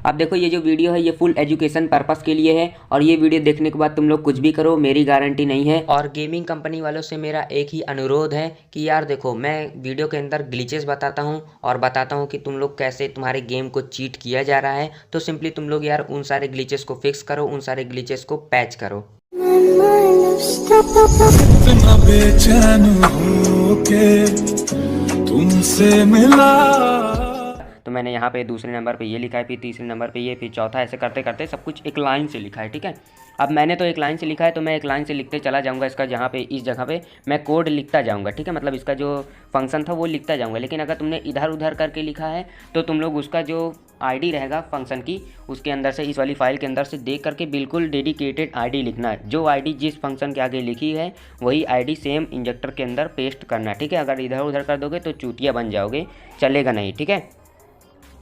अब देखो ये जो वीडियो है ये फुल एजुकेशन पर्पस के लिए है और ये वीडियो देखने के बाद तुम लोग कुछ भी करो, मेरी गारंटी नहीं है। और गेमिंग कंपनी वालों से मेरा एक ही अनुरोध है कि यार देखो, मैं वीडियो के अंदर ग्लिचेस बताता हूँ और बताता हूँ कि तुम लोग कैसे तुम्हारे गेम को चीट किया जा रहा है, तो सिंपली तुम लोग यार उन सारे ग्लिचेस को फिक्स करो, उन सारे ग्लिचेस को पैच करो। इतना बेचैन हूँ के तुमसे मिला। तो मैंने यहाँ पे दूसरे नंबर पे ये लिखा है, फिर तीसरे नंबर पे ये, फिर चौथा, ऐसे करते करते सब कुछ एक लाइन से लिखा है। ठीक है, अब मैंने तो एक लाइन से लिखा है तो मैं एक लाइन से लिखते चला जाऊँगा। इसका जहाँ पे इस जगह पे मैं कोड लिखता जाऊँगा। ठीक है, मतलब इसका जो फंक्शन था वो लिखता जाऊँगा। लेकिन अगर तुमने इधर उधर करके लिखा है तो तुम लोग उसका जो आईडी रहेगा फंक्शन की, उसके अंदर से, इस वाली फाइल के अंदर से देख करके बिल्कुल डेडिकेटेड आईडी लिखना है। जो आईडी जिस फंक्शन के आगे लिखी है वही आईडी सेम इंजेक्टर के अंदर पेस्ट करना है। ठीक है, अगर इधर उधर कर दोगे तो चूतिया बन जाओगे, चलेगा नहीं। ठीक है,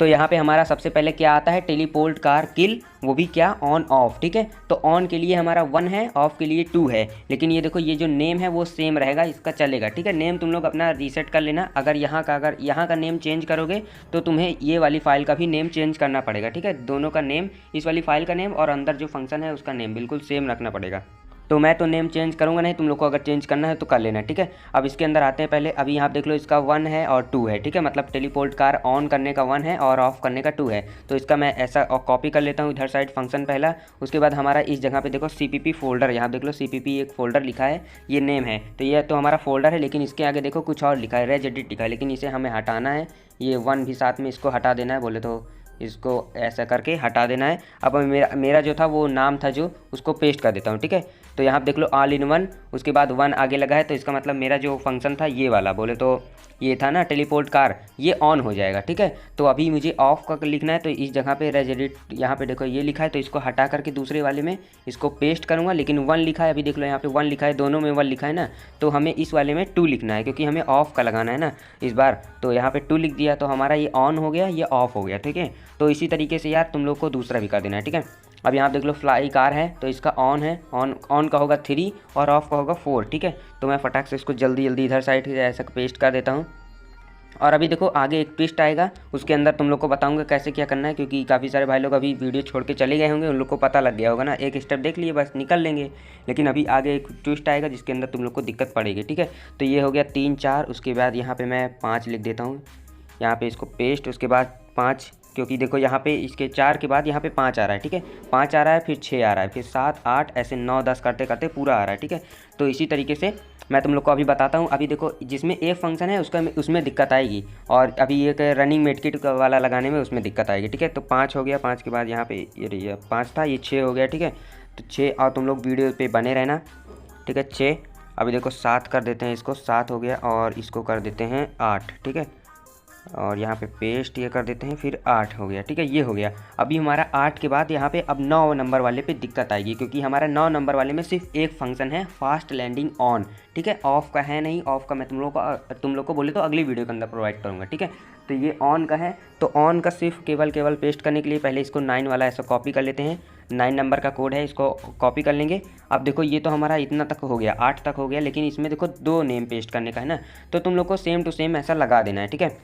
तो यहाँ पे हमारा सबसे पहले क्या आता है, टेलीपोर्ट कार किल, वो भी क्या, ऑन ऑफ। ठीक है, तो ऑन के लिए हमारा 1 है, ऑफ के लिए 2 है। लेकिन ये देखो ये जो नेम है वो सेम रहेगा, इसका चलेगा। ठीक है, नेम तुम लोग अपना रीसेट कर लेना। अगर यहाँ का नेम चेंज करोगे तो तुम्हें ये वाली फाइल का भी नेम चेंज करना पड़ेगा। ठीक है, दोनों का नेम, इस वाली फाइल का नेम और अंदर जो फंक्शन है उसका नेम बिल्कुल सेम रखना पड़ेगा। तो मैं तो नेम चेंज करूँगा नहीं, तुम लोग को अगर चेंज करना है तो कर लेना। ठीक है, अब इसके अंदर आते हैं पहले। अभी यहाँ देख लो इसका 1 है और 2 है। ठीक है, मतलब टेलीपोर्ट कार ऑन करने का 1 है और ऑफ करने का 2 है। तो इसका मैं ऐसा और कॉपी कर लेता हूँ इधर साइड फंक्शन पहला। उसके बाद हमारा इस जगह पे देखो CPP फोल्डर, यहाँ देख लो CPP एक फोल्डर लिखा है, ये नेम है। तो ये तो हमारा फोल्डर है, लेकिन इसके आगे देखो कुछ और लिखा है, रेज एडिट लिखा है, लेकिन इसे हमें हटाना है। ये 1 भी साथ में इसको हटा देना है, बोले तो इसको ऐसा करके हटा देना है। अब मेरा जो था वो नाम था जो, उसको पेस्ट कर देता हूँ। ठीक है, तो यहाँ देख लो ऑल इन वन, उसके बाद 1 आगे लगा है, तो इसका मतलब मेरा जो फंक्शन था ये वाला, बोले तो ये था ना टेलीपोर्ट कार, ये ऑन हो जाएगा। ठीक है, तो अभी मुझे ऑफ का लिखना है, तो इस जगह पे रेज एडिट, यहाँ पे देखो ये लिखा है, तो इसको हटा करके दूसरे वाले में इसको पेस्ट करूँगा। लेकिन 1 लिखा है, अभी देख लो यहाँ पे 1 लिखा है, दोनों में 1 लिखा है ना, तो हमें इस वाले में 2 लिखना है क्योंकि हमें ऑफ का लगाना है ना इस बार। तो यहाँ पे 2 लिख दिया तो हमारा ये ऑन हो गया, ये ऑफ हो गया। ठीक है, तो इसी तरीके से यार तुम लोग को दूसरा भी कर देना है। ठीक है, अब यहाँ देख लो फ्लाई कार है, तो इसका ऑन है, ऑन का होगा 3 और ऑफ का होगा 4। ठीक है, तो मैं फटाक से इसको जल्दी जल्दी इधर साइड से ऐसा पेस्ट कर देता हूँ। और अभी देखो आगे एक ट्विस्ट आएगा, उसके अंदर तुम लोग को बताऊंगा कैसे क्या करना है, क्योंकि काफ़ी सारे भाई लोग अभी वीडियो छोड़ के चले गए होंगे, उन लोग को पता लग गया होगा ना, एक स्टेप देख लिए बस निकल लेंगे। लेकिन अभी आगे एक ट्विस्ट आएगा जिसके अंदर तुम लोग को दिक्कत पड़ेगी। ठीक है, तो ये हो गया 3 4, उसके बाद यहाँ पर मैं 5 लिख देता हूँ, यहाँ पर इसको पेस्ट, उसके बाद 5, क्योंकि देखो यहाँ पे इसके 4 के बाद यहाँ पे 5 आ रहा है। ठीक है, 5 आ रहा है, फिर 6 आ रहा है, फिर 7 8, ऐसे 9 10 करते करते पूरा आ रहा है। ठीक है, तो इसी तरीके से मैं तुम लोग को अभी बताता हूँ। अभी देखो जिसमें एक फंक्शन है उसमें दिक्कत आएगी, और अभी एक रनिंग मेडकिट वाला लगाने में उसमें दिक्कत आएगी। ठीक है, तो 5 हो गया, 5 के बाद यहाँ पे ये 5 था, ये 6 हो गया। ठीक है, तो 6, और तुम लोग वीडियो पे बने रहना। ठीक है, 6, अभी देखो 7 कर देते हैं, इसको 7 हो गया, और इसको कर देते हैं 8। ठीक है, और यहाँ पे पेस्ट ये कर देते हैं, फिर 8 हो गया। ठीक है, ये हो गया। अभी हमारा 8 के बाद यहाँ पे अब 9 नंबर वाले पे दिक्कत आएगी, क्योंकि हमारा 9 नंबर वाले में सिर्फ एक फंक्शन है, फास्ट लैंडिंग ऑन। ठीक है, ऑफ का है नहीं, ऑफ का मैं तुम लोग को बोले तो अगली वीडियो के अंदर प्रोवाइड करूँगा। ठीक है, तो ये ऑन का है, तो ऑन का सिर्फ केवल पेस्ट करने के लिए पहले इसको 9 वाला ऐसा कॉपी कर लेते हैं। 9 नंबर का कोड है, इसको कॉपी कर लेंगे। अब देखो ये तो हमारा इतना तक हो गया, 8 तक हो गया, लेकिन इसमें देखो 2 नेम पेस्ट करने का है ना, तो तुम लोग को सेम टू सेम ऐसा लगा देना है। ठीक है,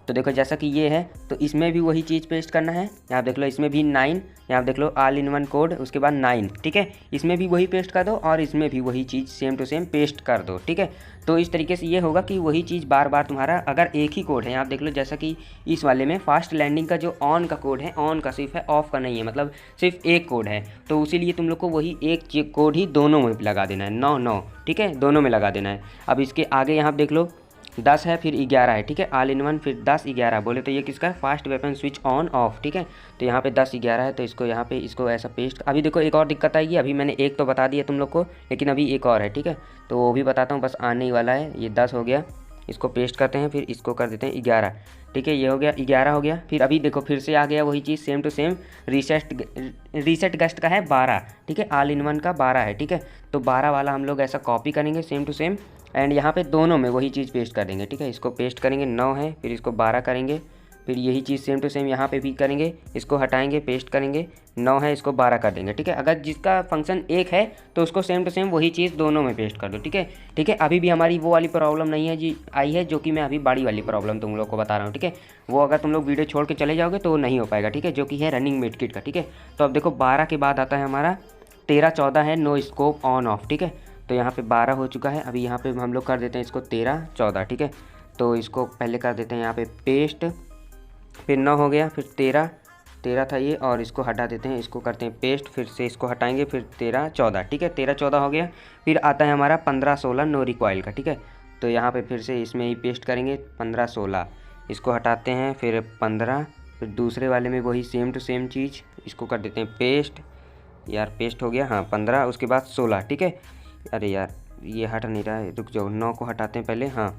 तो देखो जैसा कि ये है, तो इसमें भी वही चीज़ पेस्ट करना है। यहाँ देख लो इसमें भी 9, यहाँ देख लो ऑल इन वन कोड, उसके बाद 9। ठीक है, इसमें भी वही पेस्ट कर दो और इसमें भी वही चीज़ सेम टू सेम पेस्ट कर दो। ठीक है, तो इस तरीके से ये होगा कि वही चीज़ बार बार तुम्हारा, अगर एक ही कोड है, यहाँ देख लो जैसा कि इस वाले में फास्ट लैंडिंग का जो ऑन का कोड है, ऑन का सिर्फ है, ऑफ का नहीं है, मतलब सिर्फ एक कोड है, तो उसीलिए तुम लोग को वही एक कोड ही दोनों में लगा देना है, 9 9। ठीक है, दोनों में लगा देना है। अब इसके आगे यहाँ देख लो 10 है, फिर 11 है। ठीक है, ऑल इन वन, फिर 10 11, बोले तो ये किसका है, fast weapon switch on off. ठीक है, तो यहाँ पे 10 11 है, तो इसको यहाँ पे इसको ऐसा पेस्ट। अभी देखो एक और दिक्कत आएगी, अभी मैंने एक तो बता दिया तुम लोग को, लेकिन अभी एक और है। ठीक है, तो वो भी बताता हूँ, बस आने ही वाला है। ये 10 हो गया, इसको पेस्ट करते हैं, फिर इसको कर देते हैं 11। ठीक है, ये हो गया, 11 हो गया। फिर अभी देखो फिर से आ गया वही चीज़ same to same, reset guest का है 12। ठीक है, ऑल इन वन का 12 है। ठीक है, तो 12 वाला हम लोग ऐसा कॉपी करेंगे सेम टू सेम, एंड यहाँ पे दोनों में वही चीज़ पेस्ट कर देंगे। ठीक है, इसको पेस्ट करेंगे, 9 है, फिर इसको 12 करेंगे, फिर यही चीज़ सेम टू सेम यहाँ पे भी करेंगे, इसको हटाएंगे, पेस्ट करेंगे, 9 है इसको 12 कर देंगे, ठीक है। अगर जिसका फंक्शन 1 है तो उसको सेम टू सेम वही चीज़ दोनों में पेस्ट कर दो, ठीक है। ठीक है, अभी भी हमारी वो वाली प्रॉब्लम नहीं है जी आई है, जो कि मैं अभी बड़ी वाली प्रॉब्लम तुम लोग को बता रहा हूँ, ठीक है। वो अगर तुम लोग वीडियो छोड़ के चले जाओगे तो नहीं हो पाएगा, ठीक है, जो कि है रनिंग मेडकिट का, ठीक है। तो अब देखो 12 के बाद आता है हमारा 13 14 है नो स्कोप ऑन ऑफ, ठीक है। तो यहाँ पे 12 हो चुका है, अभी यहाँ पे हम लोग कर देते हैं इसको 13 14, ठीक है। तो इसको पहले कर देते हैं यहाँ पे पेस्ट, फिर 9 हो गया, फिर 13 था ये, और इसको हटा देते हैं, इसको करते हैं पेस्ट, फिर से इसको हटाएंगे, फिर 13 14, ठीक है, 13 14 हो गया। फिर आता है हमारा 15 16 नो रिकॉइल का, ठीक है। तो यहाँ पे फिर से इसमें ही पेस्ट करेंगे 15 16, इसको हटाते हैं, फिर 15, फिर दूसरे वाले में वही सेम टू सेम चीज़, इसको कर देते हैं पेस्ट, यार पेस्ट हो गया, हाँ 15, उसके बाद 16, ठीक है। अरे यार ये हट नहीं रहा है, रुक जाओ, 9 को हटाते हैं पहले, हाँ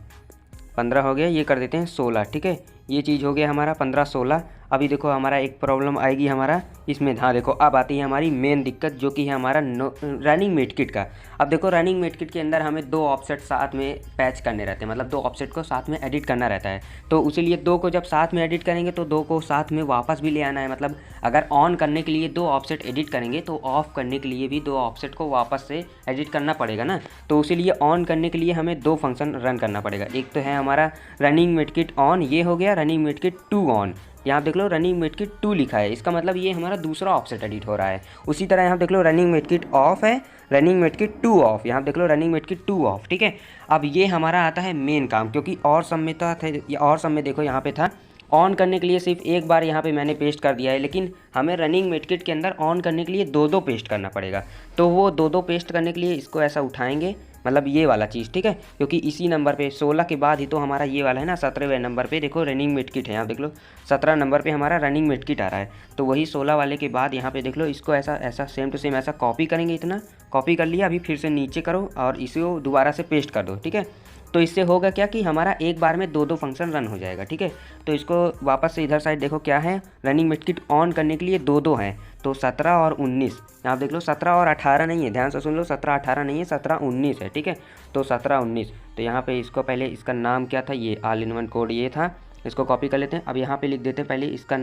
15 हो गया, ये कर देते हैं 16, ठीक है। ये चीज़ हो गया हमारा 15 16। अभी देखो हमारा एक प्रॉब्लम आएगी हमारा इसमें, हाँ देखो अब आती है हमारी मेन दिक्कत, जो कि है हमारा रनिंग मेडकिट का। अब देखो रनिंग मेडकिट के अंदर हमें 2 ऑफसेट साथ में पैच करने रहते हैं, मतलब 2 ऑफसेट को साथ में एडिट करना रहता है। तो उसीलिए 2 को जब साथ में एडिट करेंगे तो 2 को साथ में वापस भी ले आना है, मतलब अगर ऑन करने के लिए 2 ऑफसेट एडिट करेंगे तो ऑफ करने के लिए भी 2 ऑफसेट को वापस से एडिट करना पड़ेगा ना। तो उसीलिए ऑन करने के लिए हमें 2 फंक्शन रन करना पड़ेगा। एक तो है हमारा रनिंग मेडकिट ऑन, ये हो गया रनिंग मेडकिट 2 ऑन, यहाँ देख लो रनिंग मेडकिट 2 लिखा है, इसका मतलब ये हमारा दूसरा ऑफसेट एडिट हो रहा है। उसी तरह यहाँ देख लो रनिंग मेडकिट ऑफ है, रनिंग मेडकिट 2 ऑफ, यहाँ देख लो रनिंग मेडकिट 2 ऑफ, ठीक है। अब ये हमारा आता है मेन काम, क्योंकि और सब में था, और सब में देखो यहाँ पे था ऑन करने के लिए सिर्फ एक बार यहाँ पे मैंने पेस्ट कर दिया है, लेकिन हमें रनिंग मेडकिट के अंदर ऑन करने के लिए 2 पेस्ट करना पड़ेगा। तो वो 2 पेस्ट करने के लिए इसको ऐसा उठाएंगे, मतलब ये वाला चीज़, ठीक है, क्योंकि इसी नंबर पे 16 के बाद ही तो हमारा ये वाला है ना, 17वें नंबर पे देखो रनिंग मेडकिट है, यहाँ देख लो 17 नंबर पे हमारा रनिंग मेडकिट आ रहा है। तो वही 16 वाले के बाद यहाँ पे देख लो, इसको ऐसा सेम टू सेम ऐसा कॉपी करेंगे, इतना कॉपी कर लिया, अभी फिर से नीचे करो और इसको दोबारा से पेस्ट कर दो, ठीक है। तो इससे होगा क्या कि हमारा एक बार में 2 फंक्शन रन हो जाएगा, ठीक है। तो इसको वापस से इधर साइड देखो क्या है, रनिंग मेडकिट ऑन करने के लिए 2 हैं, तो 17 और 19, यहाँ देख लो 17 और 18 नहीं है, ध्यान से सुन लो, 17 18 नहीं है, 17 19 है, ठीक है। तो 17 19, तो यहाँ पे इसको पहले इसका नाम क्या था, ये ऑल इन वन कोड ये था, इसको कॉपी कर लेते हैं। अब यहाँ पे लिख देते हैं, पहले इसका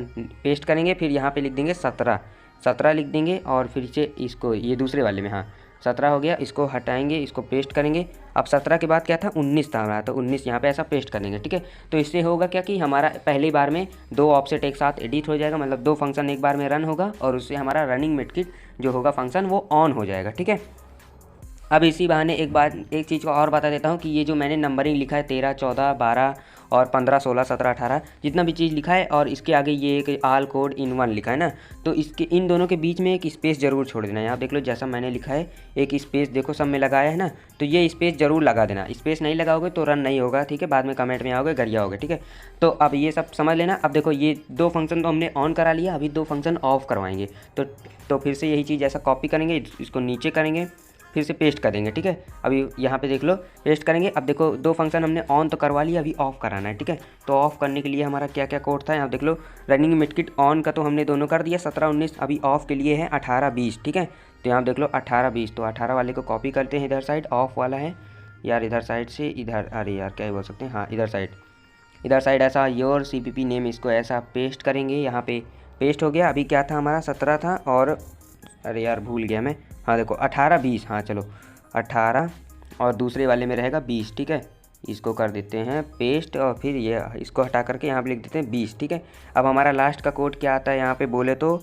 पेस्ट करेंगे, फिर यहाँ पे लिख देंगे 17 लिख देंगे, और फिर से इसको ये दूसरे वाले में, हाँ 17 हो गया, इसको हटाएंगे, इसको पेस्ट करेंगे। अब 17 के बाद क्या था 19 था हमारा, तो 19 यहाँ पे ऐसा पेस्ट करेंगे, ठीक है। तो इससे होगा क्या कि हमारा पहली बार में 2 ऑफसेट एक साथ एडिट हो जाएगा, मतलब 2 फंक्शन एक बार में रन होगा, और उससे हमारा रनिंग मेडकिट जो होगा फंक्शन वो ऑन हो जाएगा, ठीक है। अब इसी बहाने एक चीज़ को और बता देता हूँ कि ये जो मैंने नंबरिंग लिखा है 13 14 12 और 15 16 17 18 जितना भी चीज़ लिखा है, और इसके आगे ये एक ऑल कोड इन वन लिखा है ना, तो इसके इन दोनों के बीच में एक स्पेस ज़रूर छोड़ देना है। यहाँ देख लो जैसा मैंने लिखा है, एक स्पेस देखो सब में लगाया है ना, तो ये स्पेस ज़रूर लगा देना, स्पेस नहीं लगाओगे तो रन नहीं होगा, ठीक है। बाद में कमेंट में आओगे गरिया होगे, ठीक है। तो अब ये सब समझ लेना। अब देखो ये 2 फंक्शन तो हमने ऑन करा लिया, अभी 2 फंक्शन ऑफ करवाएंगे, तो फिर से यही चीज़ ऐसा कॉपी करेंगे, इसको नीचे करेंगे, फिर से पेस्ट कर देंगे, ठीक है। अभी यहाँ पे देख लो पेस्ट करेंगे। अब देखो 2 फंक्शन हमने ऑन तो करवा लिया, अभी ऑफ कराना है, ठीक है। तो ऑफ करने के लिए हमारा क्या क्या कोड था, यहाँ देख लो रनिंग मेडकिट ऑन का तो हमने दोनों कर दिया 17 19, अभी ऑफ के लिए है 18 20, ठीक है। तो यहाँ देख लो 18 20, तो 18 वाले को कॉपी करते हैं इधर साइड, ऑफ वाला है यार, इधर साइड से इधर, अरे यार क्या बोल सकते हैं, हाँ इधर साइड ऐसा योर CPP नेम, इसको ऐसा पेस्ट करेंगे, यहाँ पे पेस्ट हो गया। अभी क्या था हमारा 17 था, और अरे यार भूल गया मैं, हाँ देखो 18 20, हाँ चलो 18 और दूसरे वाले में रहेगा 20, ठीक है। इसको कर देते हैं पेस्ट, और फिर ये इसको हटा करके यहाँ पे लिख देते हैं 20, ठीक है। अब हमारा लास्ट का कोड क्या आता है, यहाँ पे बोले तो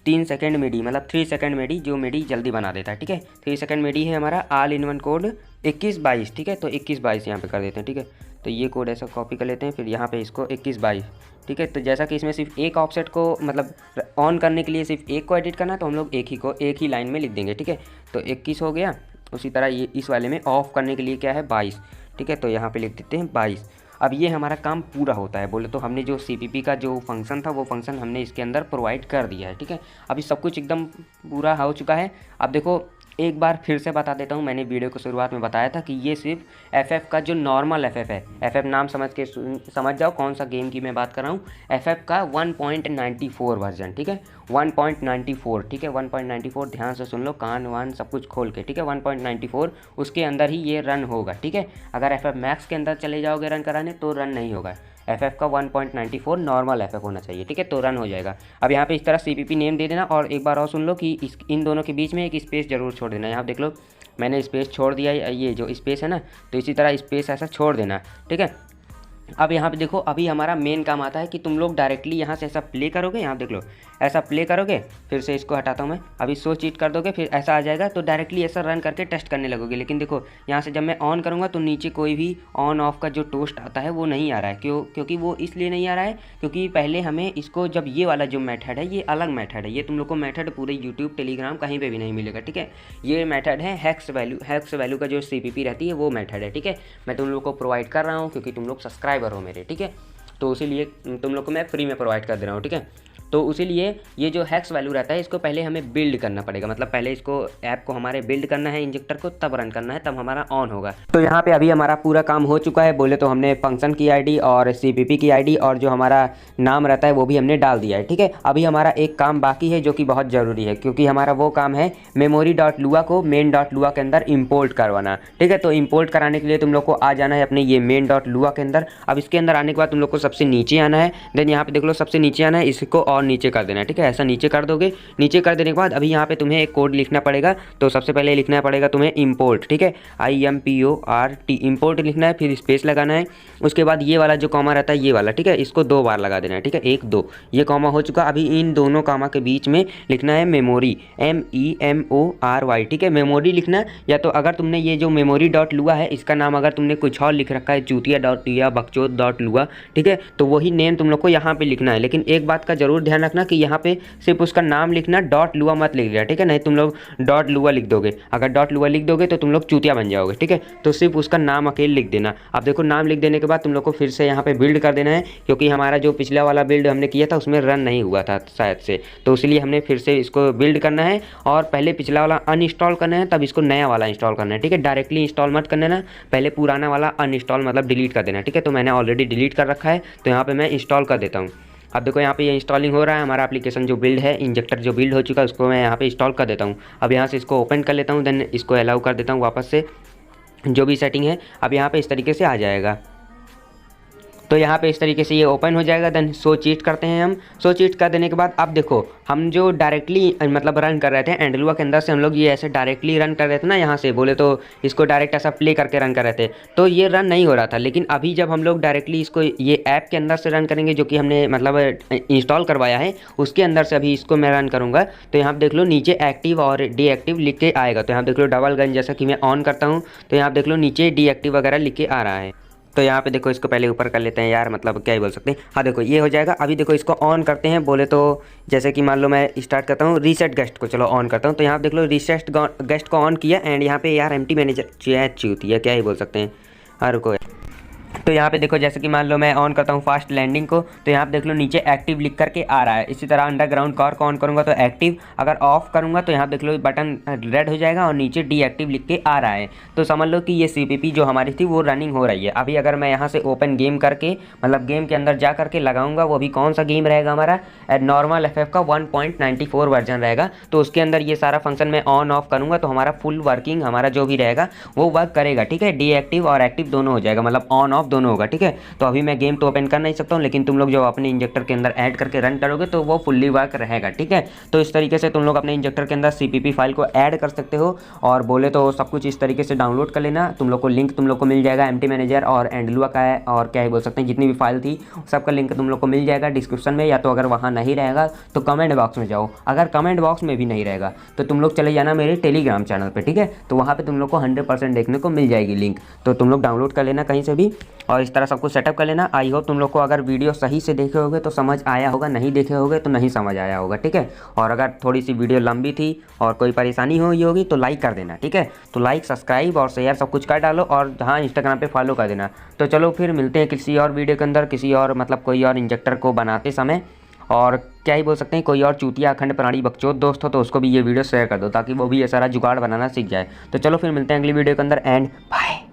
3 सेकंड मेडी, मतलब 3 सेकंड मेडी, जो मेडी जल्दी बना देता है, ठीक है। 3 सेकंड मेडी है हमारा ऑल इन वन कोड 21 22, ठीक है। तो 21 22 यहाँ पे कर देते हैं, ठीक है। तो ये कोड ऐसा कॉपी कर लेते हैं, फिर यहाँ पे इसको 21 22, ठीक है। तो जैसा कि इसमें सिर्फ एक ऑफसेट को, मतलब ऑन करने के लिए सिर्फ एक को एडिट करना है, तो हम लोग एक ही लाइन में लिख देंगे, ठीक है। तो 21 हो गया। उसी तरह ये इस वाले में ऑफ करने के लिए क्या है 22, ठीक है। तो यहाँ पे लिख देते हैं 22। अब ये हमारा काम पूरा होता है, बोले तो हमने जो CPP का जो फंक्शन था वो फंक्शन हमने इसके अंदर प्रोवाइड कर दिया है, ठीक है। अभी सब कुछ एकदम पूरा हो चुका है। अब देखो एक बार फिर से बता देता हूँ, मैंने वीडियो को शुरुआत में बताया था कि ये सिर्फ FF का जो नॉर्मल FF है, FF नाम समझ जाओ कौन सा गेम की मैं बात कर रहा हूँ, FF का 1.94 वर्जन, ठीक है। 1.94, ठीक है, 1.94, ध्यान से सुन लो, कान वान सब कुछ खोल के, ठीक है। 1.94 उसके अंदर ही ये रन होगा, ठीक है। अगर FF मैक्स के अंदर चले जाओगे रन कराने तो रन नहीं होगा। FF का 1.94 नॉर्मल FF होना चाहिए, ठीक है, तो रन हो जाएगा। अब यहाँ पे इस तरह CPP नेम दे देना और एक बार और सुन लो कि इन दोनों के बीच में एक स्पेस जरूर छोड़ देना। यहाँ देख लो मैंने स्पेस छोड़ दिया, ये जो स्पेस है ना, तो इसी तरह स्पेस ऐसा छोड़ देना, ठीक है। अब यहाँ पे देखो अभी हमारा मेन काम आता है कि तुम लोग डायरेक्टली यहाँ से ऐसा प्ले करोगे, यहाँ देख लो ऐसा प्ले करोगे, फिर से इसको हटाता हूँ मैं, अभी सो चीट कर दोगे, फिर ऐसा आ जाएगा तो डायरेक्टली ऐसा रन करके टेस्ट करने लगोगे। लेकिन देखो यहाँ से जब मैं ऑन करूँगा तो नीचे कोई भी ऑन ऑफ का जो टोस्ट आता है वो नहीं आ रहा है। क्योंकि वो इसलिए नहीं आ रहा है क्योंकि पहले हमें इसको, जब ये वाला जो मेथड है ये अलग मेथड है, ये तुम लोग को मेथड पूरे यूट्यूब टेलीग्राम कहीं पर भी नहीं मिलेगा, ठीक है। ये मेथड है हेक्स वैल्यू का जो CPP रहती है वो मेथड है, ठीक है। मैं तुम लोग को प्रोवाइड कर रहा हूँ क्योंकि तुम लोग सब्सक्राइबर हो मेरे, ठीक है, तो इसीलिए तुम लोग को मैं फ्री में प्रोवाइड कर दे रहा हूँ, ठीक है। तो इसीलिए ये जो हेक्स वैल्यू रहता है इसको पहले हमें बिल्ड करना पड़ेगा, मतलब पहले इसको ऐप को हमारे बिल्ड करना है इंजेक्टर को, तब रन करना है, तब हमारा ऑन होगा। तो यहाँ पे अभी हमारा पूरा काम हो चुका है, बोले तो हमने फंक्शन की आईडी और CPP की आईडी और जो हमारा नाम रहता है वो भी हमने डाल दिया है, ठीक है। अभी हमारा एक काम बाकी है जो कि बहुत ज़रूरी है, क्योंकि हमारा वो काम है memory.lua को main.lua के अंदर इम्पोर्ट करवाना, ठीक है। तो इम्पोर्ट कराने के लिए तुम लोग को आ जाना है अपने ये main.lua के अंदर। अब इसके अंदर आने के बाद तुम लोग को सबसे नीचे आना है, देन यहाँ पे देख लो सबसे नीचे आना है, इसको और नीचे कर देना है, ठीक है। ऐसा नीचे कर दोगे, नीचे कर देने के बाद अभी यहाँ पे तुम्हें एक कोड लिखना पड़ेगा। तो सबसे पहले लिखना पड़ेगा तुम्हें इम्पोर्ट, ठीक है, IMPORT इम्पोर्ट लिखना है, फिर स्पेस लगाना है। उसके बाद ये वाला जो कॉमा रहता है ये वाला, ठीक है, इसको 2 बार लगा देना है, ठीक है, 1 2, ये कॉमा हो चुका। अभी इन दोनों कॉमा के बीच में लिखना है मेमोरी, MEMORY, ठीक है, मेमोरी लिखना। या तो अगर तुमने ये जो memory.lua है इसका नाम अगर तुमने कुछ और लिख रखा है चूतिया बकचोद.lua, ठीक है, तो वही नेम तुम लोग को यहाँ पे लिखना है। लेकिन एक बात का जरूर ध्यान रखना कि यहाँ पे सिर्फ उसका नाम लिखना, .lua मत लिख दिया, ठीक है, नहीं तुम लोग .lua लिख दोगे। अगर .lua लिख दोगे तो तुम लोग चूतिया बन जाओगे, ठीक है। तो सिर्फ उसका नाम अकेले लिख देना। अब देखो नाम लिख देने के बाद तुम लोग को फिर से यहाँ पे बिल्ड कर देना है, क्योंकि हमारा जो पिछला वाला बिल्ड हमने किया था उसमें रन नहीं हुआ था शायद से, तो इसलिए हमने फिर से इसको बिल्ड करना है और पहले पिछला वाला अनइंस्टॉल करना है, तब इसको नया वाला इंस्टॉल करना है, ठीक है। डायरेक्टली इंस्टॉल मत करना ना, पहले पुराना वाला अनइंस्टॉल मतलब डिलीट कर देना, ठीक है। तो मैंने ऑलरेडी डिलीट कर रखा है, तो यहाँ पर मैं इंस्टॉल कर देता हूँ। अब देखो यहाँ पे ये इंस्टॉलिंग हो रहा है, हमारा एप्लीकेशन जो बिल्ड है, इंजेक्टर जो बिल्ड हो चुका है उसको मैं यहाँ पे इंस्टॉल कर देता हूँ। अब यहाँ से इसको ओपन कर लेता हूँ, देन इसको अलाउ कर देता हूँ वापस से, जो भी सेटिंग है। अब यहाँ पे इस तरीके से आ जाएगा, तो यहाँ पे इस तरीके से ये ओपन हो जाएगा। देन सो चीट करते हैं हम। सो चीट कर देने के बाद अब देखो हम जो डायरेक्टली मतलब रन कर रहे थे एंडलुआ के अंदर से, हम लोग ये ऐसे डायरेक्टली रन कर रहे थे ना, यहाँ से बोले तो इसको डायरेक्ट ऐसा प्ले करके रन कर रहे थे, तो ये रन नहीं हो रहा था। लेकिन अभी जब हम लोग डायरेक्टली इसको ये ऐप के अंदर से रन करेंगे, जो कि हमने मतलब इंस्टॉल करवाया है उसके अंदर से अभी इसको मैं रन करूँगा, तो यहाँ देख लो नीचे एक्टिव और डीएक्टिव लिख के आएगा। तो यहाँ देख लो डबल गन जैसा कि मैं ऑन करता हूँ तो यहाँ देख लो नीचे डीएक्टिव वगैरह लिख के आ रहा है। तो यहाँ पे देखो इसको पहले ऊपर कर लेते हैं यार, मतलब क्या ही बोल सकते हैं। हाँ देखो ये हो जाएगा। अभी देखो इसको ऑन करते हैं, बोले तो जैसे कि मान लो मैं स्टार्ट करता हूँ रीसेट गेस्ट को, चलो ऑन करता हूँ। तो यहाँ देख लो रीसेट गेस्ट को ऑन किया एंड यहाँ पे यार एम्प्टी मैनेजर चैट होती है, क्या ही बोल सकते हैं। हाँ रुको, तो यहाँ पे देखो जैसे कि मान लो मैं ऑन करता हूँ फास्ट लैंडिंग को, तो यहाँ पे देख लो नीचे एक्टिव लिख करके आ रहा है। इसी तरह अंडरग्राउंड कार को ऑन करूँगा तो एक्टिव, अगर ऑफ करूँगा तो यहाँ देख लो बटन रेड हो जाएगा और नीचे डीएक्टिव लिख के आ रहा है। तो समझ लो कि ये CPP जो हमारी थी वो रनिंग हो रही है। अभी अगर मैं यहाँ से ओपन गेम करके मतलब गेम के अंदर जा करके लगाऊंगा, वो भी कौन सा गेम रहेगा हमारा, नॉर्मल FF का 1.94 वर्जन रहेगा। तो उसके अंदर ये सारा फंक्शन मैं ऑन ऑफ करूँगा तो हमारा फुल वर्किंग हमारा जो भी रहेगा वो वर्क करेगा, ठीक है। डीएक्टिव और एक्टिव दोनों हो जाएगा, मतलब ऑन ऑफ दोनों होगा, ठीक है। तो अभी मैं गेम तो ओपन कर नहीं सकता हूँ, लेकिन तुम लोग जो अपने इंजेक्टर के अंदर ऐड करके रन करोगे तो वो फुल्ली वर्क रहेगा, ठीक है। तो इस तरीके से तुम लोग अपने इंजेक्टर के अंदर CPP फाइल को ऐड कर सकते हो, और बोले तो सब कुछ इस तरीके से डाउनलोड कर लेना। तुम लोग को लिंक तुम लोग को मिल जाएगा एम्प्टी मैनेजर और एंडलुआ का है, और क्या ही बोल सकते हैं, जितनी भी फाइल थी सबका लिंक तुम लोग को मिल जाएगा डिस्क्रिप्शन में, या तो अगर वहाँ नहीं रहेगा तो कमेंट बॉक्स में जाओ। अगर कमेंट बॉक्स में भी नहीं रहेगा तो तुम लोग चले जाना मेरे टेलीग्राम चैनल पर, ठीक है। तो वहाँ पर तुम लोग को 100% देखने को मिल जाएगी लिंक, तो तुम लोग डाउनलोड कर लेना कहीं से भी और इस तरह सब कुछ सेटअप कर लेना। आई होप तुम लोग को अगर वीडियो सही से देखे होगे तो समझ आया होगा, नहीं देखे होगे तो नहीं समझ आया होगा, ठीक है। और अगर थोड़ी सी वीडियो लंबी थी और कोई परेशानी हुई होगी तो लाइक कर देना, ठीक है। तो लाइक सब्सक्राइब और शेयर सब कुछ कर डालो, और हाँ इंस्टाग्राम पे फॉलो कर देना। तो चलो फिर मिलते हैं किसी और वीडियो के अंदर, किसी और मतलब कोई और इंजेक्टर को बनाते समय, और क्या ही बोल सकते हैं, कोई और चूतिया अखंड प्राणी बकचोद दोस्त हो तो उसको भी ये वीडियो शेयर कर दो ताकि वो भी ये सारा जुगाड़ बनाना सीख जाए। तो चलो फिर मिलते हैं अगली वीडियो के अंदर, एंड बाय।